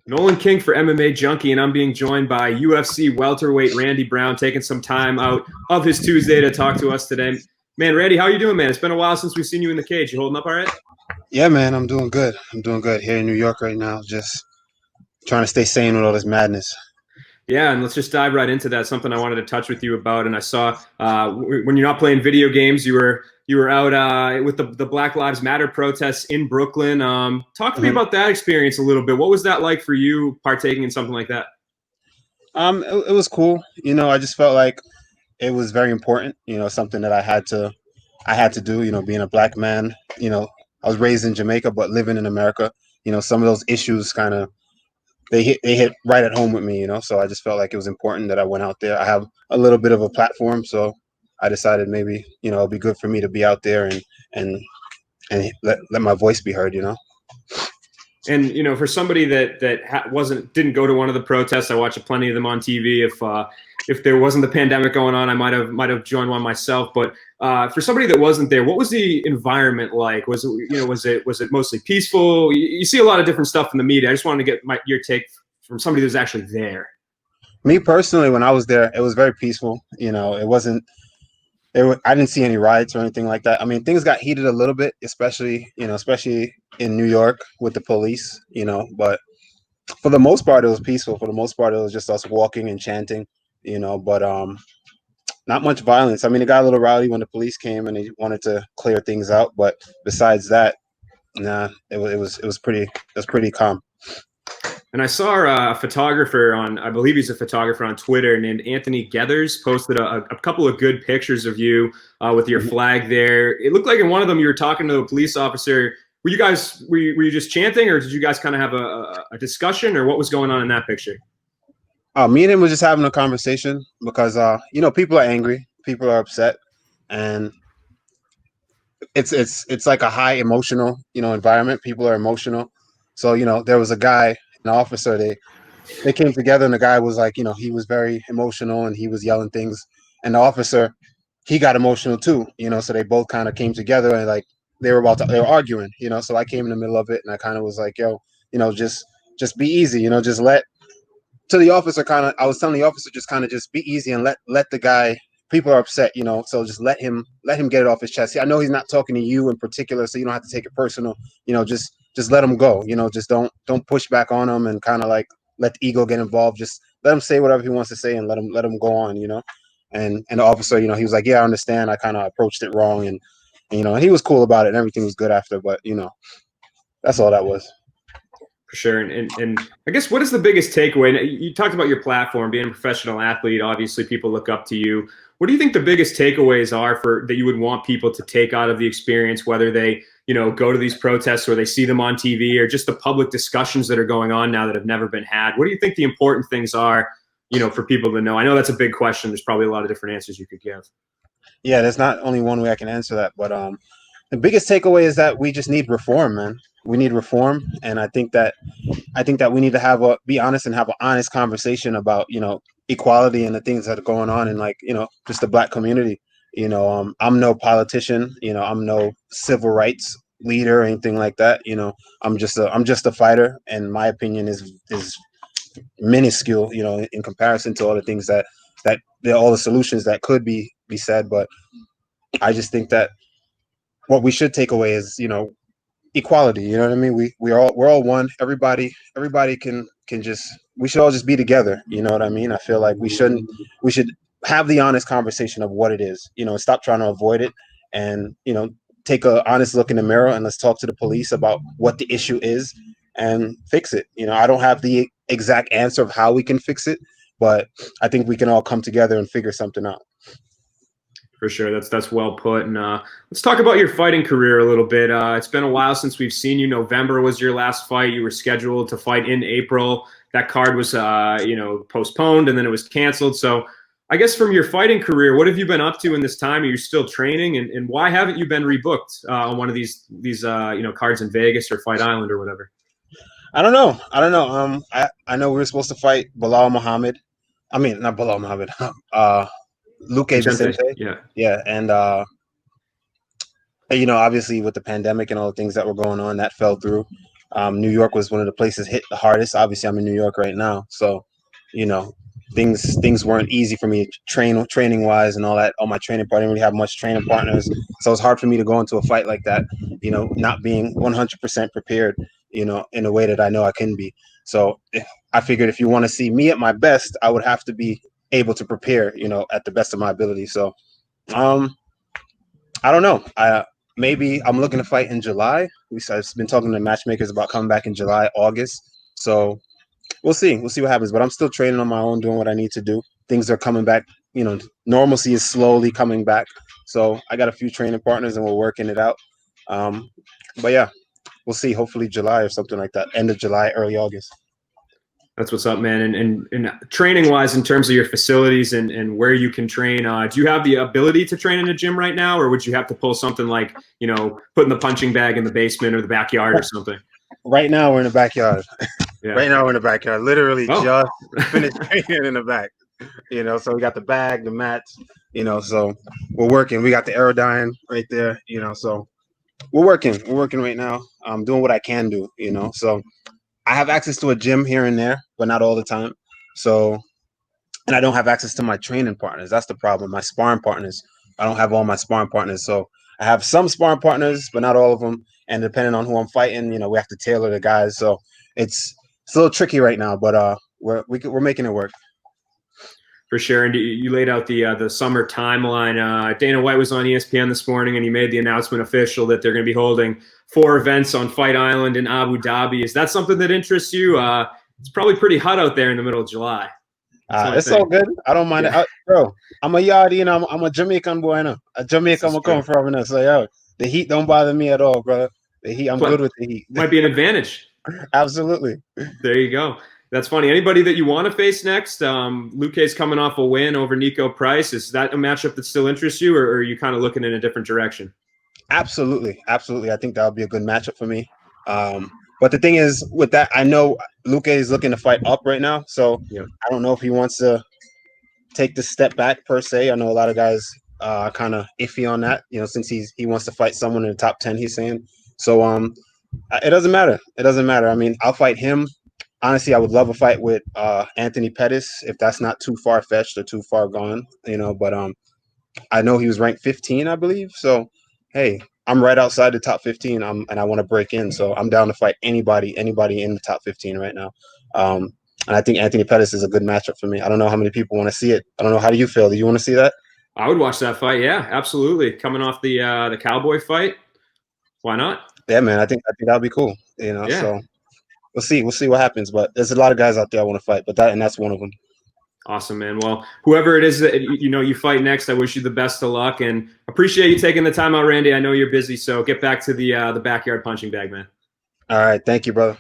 Nolan King for MMA Junkie, and I'm being joined by UFC welterweight Randy Brown, taking some time out of his Tuesday to talk to us today. Man, Randy, how you doing, man? It's been a while since we've seen you in the cage. You holding up all right? Yeah, man, I'm doing good. I'm doing good here in New York right now. Just trying to stay sane with all this madness. Yeah, and let's just dive right into that. Something I wanted to touch with you about, and I saw when you're not playing video games, you were out with the Black Lives Matter protests in Brooklyn. Talk to me hmm about that experience a little bit. What was that like for you, partaking in something like that? it was cool. I just felt like it was very important. Something that I had to do. Being a black man. I was raised in Jamaica, but living in America. Some of those issues kind of they hit right at home with me. So I just felt like it was important that I went out there. I have a little bit of a platform, so I decided maybe it'd be good for me to be out there and and let my voice be heard. And for somebody that didn't go to one of the protests, I watched plenty of them on TV. If there wasn't the pandemic going on, I might have joined one myself. But for somebody that wasn't there, what was the environment like? Was it mostly peaceful? You see a lot of different stuff in the media. I just wanted to get your take from somebody who's actually there. Me personally, when I was there, it was very peaceful. It wasn't. I didn't see any riots or anything like that. I mean, things got heated a little bit, especially in New York with the police. But for the most part, it was peaceful. For the most part, it was just us walking and chanting. But not much violence. I mean, it got a little rowdy when the police came and they wanted to clear things out. But besides that, nah, it was pretty calm. And I saw a photographer I believe he's a photographer on Twitter named Anthony Gethers posted a couple of good pictures of you with your Mhm. flag there. It looked like in one of them you were talking to a police officer. Were you just chanting, or did you guys kind of have a discussion, or what was going on in that picture? Me and him was just having a conversation because people are angry, people are upset, and it's like a high emotional environment. People are emotional, so there was a guy, an officer. They came together, and the guy was like, he was very emotional and he was yelling things, and the officer, he got emotional too. So they both kind of came together and like they were arguing. So I came in the middle of it and I kind of was like, yo, just be easy. Just let to the officer kind of I was telling the officer just kind of just be easy and let the guy. People are upset, so just let him get it off his chest. See, I know he's not talking to you in particular, so you don't have to take it personal. Just let him go. Just don't push back on him and kind of like let the ego get involved. Just let him say whatever he wants to say and let him go on. And the officer, he was like, yeah, I understand. I kind of approached it wrong, and he was cool about it, and everything was good after. But that's all that was. For sure. And I guess, what is the biggest takeaway? You talked about your platform, being a professional athlete. Obviously, people look up to you. What do you think the biggest takeaways are that you would want people to take out of the experience, whether they, go to these protests or they see them on TV, or just the public discussions that are going on now that have never been had? What do you think the important things are, for people to know? I know that's a big question. There's probably a lot of different answers you could give. Yeah, there's not only one way I can answer that, but the biggest takeaway is that we just need reform, man. We need reform, and I think that we need to be honest and have an honest conversation about equality and the things that are going on in, like, just the black community. I'm no politician. I'm no civil rights leader or anything like that. I'm just a fighter, and my opinion is minuscule. In comparison to all the things that all the solutions that could be said, but I just think that what we should take away is equality. You know what I mean? We're all one. Everybody can just we should all just be together. You know what I mean? I feel like we should have the honest conversation of what it is. Stop trying to avoid it, and take a honest look in the mirror, and let's talk to the police about what the issue is and fix it. I don't have the exact answer of how we can fix it, but I think we can all come together and figure something out. For sure, that's well put. And let's talk about your fighting career a little bit. It's been a while since we've seen you. November was your last fight. You were scheduled to fight in April. That card was, postponed, and then it was canceled. So, I guess from your fighting career, what have you been up to in this time? Are you still training, and why haven't you been rebooked on one of these cards in Vegas or Fight Island or whatever? I don't know. I don't know. I know we were supposed to fight Bilal Muhammad. I mean, not Bilal Muhammad. Luque Vicente, Vicente. yeah. Yeah, and obviously with the pandemic and all the things that were going on, that fell through. New York was one of the places hit the hardest. Obviously, I'm in New York right now, so you know things weren't easy for me training wise and all that. All my training partners, I didn't really have much training partners, so it's hard for me to go into a fight like that. Not being 100% prepared. In a way that I know I can be. So I figured if you want to see me at my best, I would have to be able to prepare. At the best of my ability. So I don't know. Maybe I'm looking to fight in July. I've been talking to matchmakers about coming back in July, August. So we'll see. We'll see what happens. But I'm still training on my own, doing what I need to do. Things are coming back. Normalcy is slowly coming back. So I got a few training partners, and we're working it out. But yeah, we'll see. Hopefully July or something like that. End of July, early August. That's what's up, man. And training wise, in terms of your facilities and where you can train, do you have the ability to train in a gym right now, or would you have to pull something like, putting the punching bag in the basement or the backyard or something? Right now we're in the backyard. Yeah. Right now we're in the backyard. Literally just finished training in the back. So we got the bag, the mats, so we're working. We got the Aerodyne right there, so we're working. We're working right now. I'm doing what I can do, so I have access to a gym here and there, but not all the time. So, and I don't have access to my training partners. That's the problem. My sparring partners. I don't have all my sparring partners. So I have some sparring partners, but not all of them. And depending on who I'm fighting, we have to tailor the guys. So it's a little tricky right now, but we're making it work. For sure. And you laid out the summer timeline. Dana White was on ESPN this morning, and he made the announcement official that they're going to be holding 4 events on Fight Island in Abu Dhabi. Is that something that interests you? It's probably pretty hot out there in the middle of July. It's all good. I don't mind it. Bro, I'm a yardie, and I'm a Jamaican boy. A Jamaican will come from. So, yo, the heat don't bother me at all, brother. The heat, I'm good with the heat. Might be an advantage. Absolutely. There you go. That's funny. Anybody that you want to face next? Luque's coming off a win over Nico Price. Is that a matchup that still interests you, or are you kind of looking in a different direction? Absolutely. Absolutely. I think that would be a good matchup for me. But the thing is, with that, I know Luque is looking to fight up right now. So I don't know if he wants to take the step back per se. I know a lot of guys are kind of iffy on that, since he wants to fight someone in the top 10, he's saying. So it doesn't matter. It doesn't matter. I mean, I'll fight him. Honestly, I would love a fight with Anthony Pettis if that's not too far-fetched or too far gone, but I know he was ranked 15, I believe. So, hey, I'm right outside the top 15, and I want to break in. So I'm down to fight anybody in the top 15 right now. And I think Anthony Pettis is a good matchup for me. I don't know how many people want to see it. I don't know. How do you feel? Do you want to see that? I would watch that fight. Yeah, absolutely. Coming off the Cowboy fight, why not? Yeah, man. I think that'll be cool. So we'll see. We'll see what happens. But there's a lot of guys out there I want to fight, but that's one of them. Awesome, man. Well, whoever it is that you fight next, I wish you the best of luck and appreciate you taking the time out, Randy. I know you're busy, so get back to the backyard punching bag, man. All right. Thank you, brother.